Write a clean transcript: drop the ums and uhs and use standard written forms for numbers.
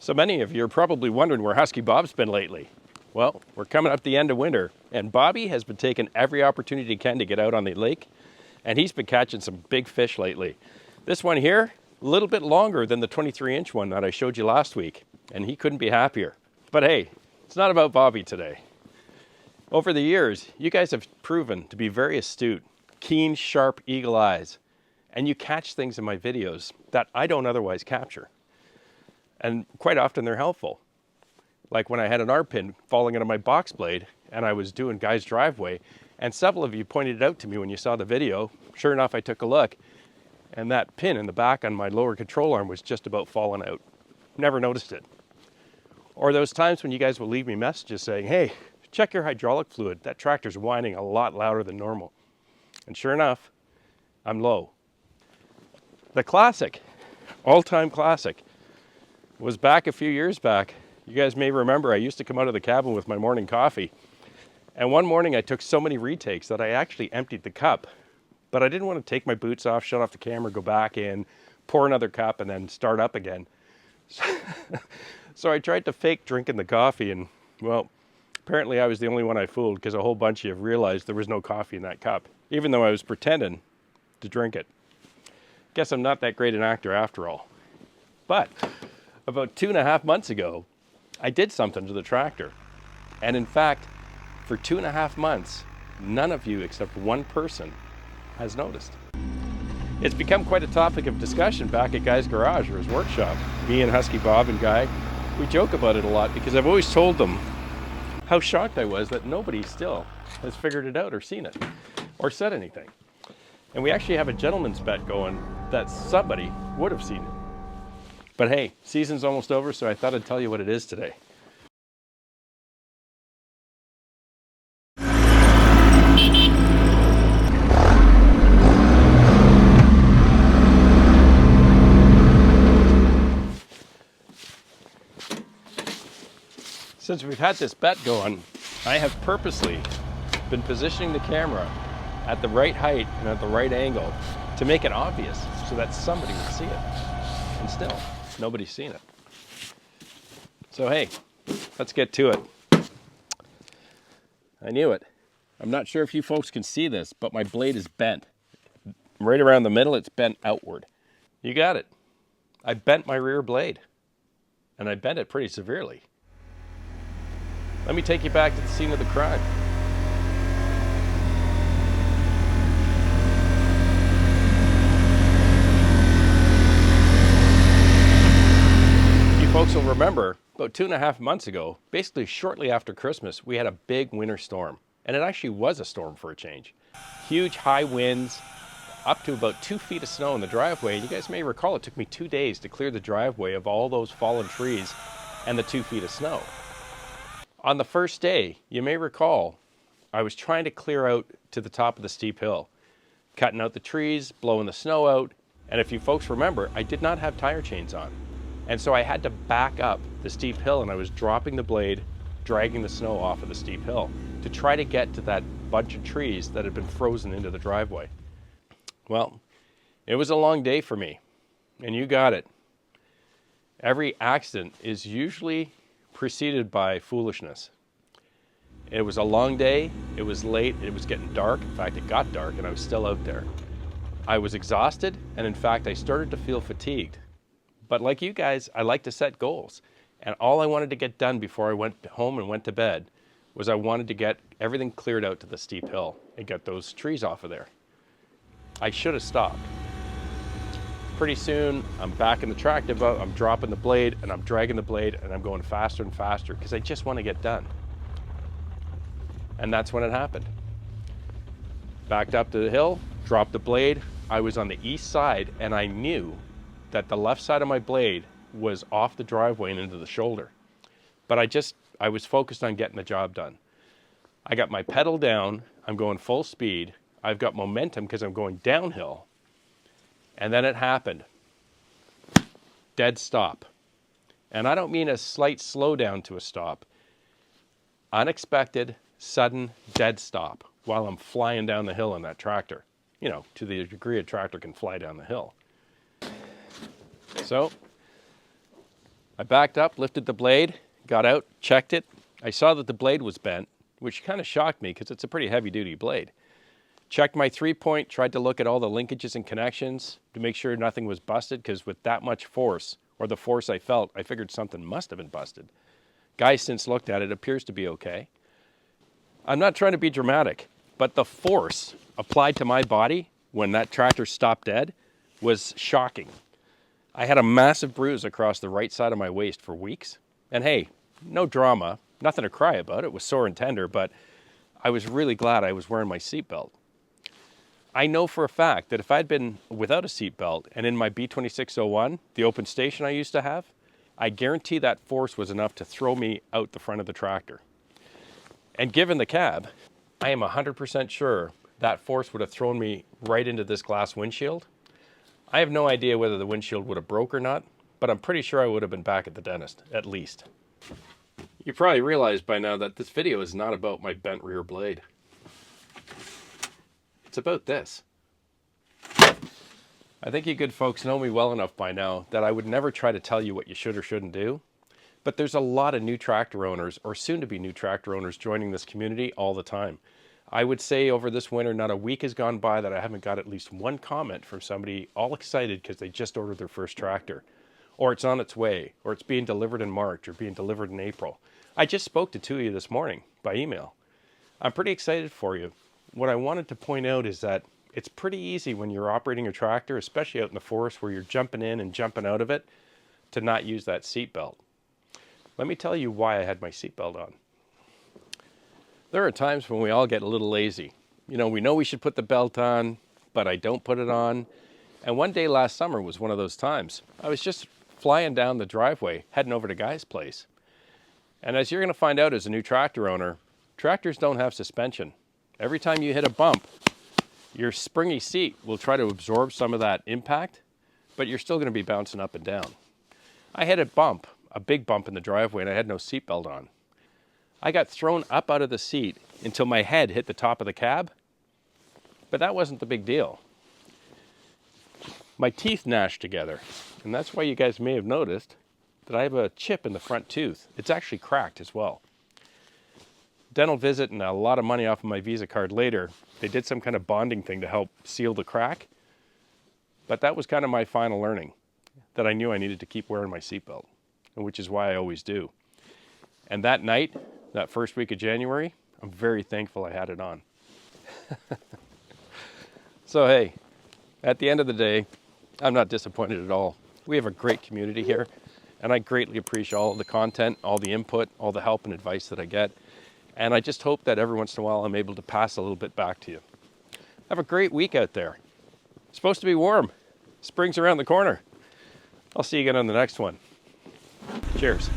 So many of you are probably wondering where Husky Bob's been lately. Well, we're coming up the end of winter, and Bobby has been taking every opportunity he can to get out on the lake, and he's been catching some big fish lately. This one here, a little bit longer than the 23-inch one that I showed you last week, and he couldn't be happier. But hey, it's not about Bobby today. Over the years, you guys have proven to be very astute, keen, sharp eagle eyes, and you catch things in my videos that I don't otherwise capture. And quite often they're helpful. Like when I had an R-pin falling out of my box blade and I was doing Guy's driveway, and several of you pointed it out to me when you saw the video. Sure enough, I took a look, and that pin in the back on my lower control arm was just about falling out. Never noticed it. Or those times when you guys will leave me messages saying, hey, check your hydraulic fluid. That tractor's whining a lot louder than normal. And sure enough, I'm low. The classic, all-time classic, was back a few years back. You guys may remember I used to come out of the cabin with my morning coffee. And one morning I took so many retakes that I actually emptied the cup. But I didn't want to take my boots off, shut off the camera, go back in, pour another cup, and then start up again. So I tried to fake drinking the coffee, and well, apparently I was the only one I fooled, because a whole bunch of you have realized there was no coffee in that cup, even though I was pretending to drink it. Guess I'm not that great an actor after all. But about 2.5 months ago, I did something to the tractor. And in fact, for 2.5 months, none of you except one person has noticed. It's become quite a topic of discussion back at Guy's garage or his workshop. Me and Husky Bob and Guy, we joke about it a lot because I've always told them how shocked I was that nobody still has figured it out or seen it or said anything. And we actually have a gentleman's bet going that somebody would have seen it. But hey, season's almost over, so I thought I'd tell you what it is today. Since we've had this bet going, I have purposely been positioning the camera at the right height and at the right angle to make it obvious so that somebody would see it. And still, nobody's seen it. So hey, let's get to it. I knew it. I'm not sure if you folks can see this, but my blade is bent. Right around the middle, it's bent outward. You got it. I bent my rear blade. And I bent it pretty severely. Let me take you back to the scene of the crime. You folks will remember about 2.5 months ago, basically shortly after Christmas, we had a big winter storm. And it actually was a storm for a change. Huge high winds, up to about 2 feet of snow in the driveway. And you guys may recall it took me 2 days to clear the driveway of all those fallen trees and the 2 feet of snow. On the first day, you may recall, I was trying to clear out to the top of the steep hill, cutting out the trees, blowing the snow out, and if you folks remember, I did not have tire chains on. And so I had to back up the steep hill, and I was dropping the blade, dragging the snow off of the steep hill to try to get to that bunch of trees that had been frozen into the driveway. Well, it was a long day for me, and you got it. Every accident is usually preceded by foolishness. It was a long day, it was late, it was getting dark. In fact, it got dark and I was still out there. I was exhausted, and in fact, I started to feel fatigued. But like you guys, I like to set goals. And all I wanted to get done before I went home and went to bed was I wanted to get everything cleared out to the steep hill and get those trees off of there. I should have stopped. Pretty soon, I'm back in the tractor, I'm dropping the blade and I'm dragging the blade and I'm going faster and faster because I just want to get done. And that's when it happened. Backed up to the hill, dropped the blade. I was on the east side and I knew that the left side of my blade was off the driveway and into the shoulder. But I was focused on getting the job done. I got my pedal down, I'm going full speed. I've got momentum because I'm going downhill. And then it happened. Dead stop. And I don't mean a slight slowdown to a stop. Unexpected, sudden, dead stop while I'm flying down the hill in that tractor. You know, to the degree a tractor can fly down the hill. So, I backed up, lifted the blade, got out, checked it. I saw that the blade was bent, which kind of shocked me because it's a pretty heavy duty blade. Checked my 3-point, tried to look at all the linkages and connections to make sure nothing was busted, because with that much force, or the force I felt, I figured something must have been busted. Guys since looked at it, appears to be okay. I'm not trying to be dramatic, but the force applied to my body when that tractor stopped dead was shocking. I had a massive bruise across the right side of my waist for weeks. And hey, no drama, nothing to cry about. It was sore and tender, but I was really glad I was wearing my seatbelt. I know for a fact that if I'd been without a seatbelt and in my B2601, the open station I used to have, I guarantee that force was enough to throw me out the front of the tractor. And given the cab, I am 100% sure that force would have thrown me right into this glass windshield. I have no idea whether the windshield would have broke or not, but I'm pretty sure I would have been back at the dentist, at least. You probably realized by now that this video is not about my bent rear blade. It's about this. I think you good folks know me well enough by now that I would never try to tell you what you should or shouldn't do. But there's a lot of new tractor owners, or soon to be new tractor owners, joining this community all the time. I would say over this winter, not a week has gone by that I haven't got at least one comment from somebody all excited because they just ordered their first tractor. Or it's on its way, or it's being delivered in March, or being delivered in April. I just spoke to 2 of you this morning by email. I'm pretty excited for you. What I wanted to point out is that it's pretty easy when you're operating a tractor, especially out in the forest where you're jumping in and jumping out of it, to not use that seat belt. Let me tell you why I had my seatbelt on. There are times when we all get a little lazy. You know we should put the belt on, but I don't put it on. And one day last summer was one of those times. I was just flying down the driveway, heading over to Guy's place. And as you're going to find out as a new tractor owner, tractors don't have suspension. Every time you hit a bump, your springy seat will try to absorb some of that impact, but you're still going to be bouncing up and down. I hit a big bump in the driveway, and I had no seatbelt on. I got thrown up out of the seat until my head hit the top of the cab, but that wasn't the big deal. My teeth gnashed together, and that's why you guys may have noticed that I have a chip in the front tooth. It's actually cracked as well. Dental visit and a lot of money off of my Visa card later, they did some kind of bonding thing to help seal the crack, but that was kind of my final learning, that I knew I needed to keep wearing my seatbelt, which is why I always do. And that night, that first week of January, I'm very thankful I had it on. So hey, at the end of the day, I'm not disappointed at all. We have a great community here, and I greatly appreciate all of the content, all the input, all the help and advice that I get. And I just hope that every once in a while I'm able to pass a little bit back to you. Have a great week out there. It's supposed to be warm. Spring's around the corner. I'll see you again on the next one. Cheers.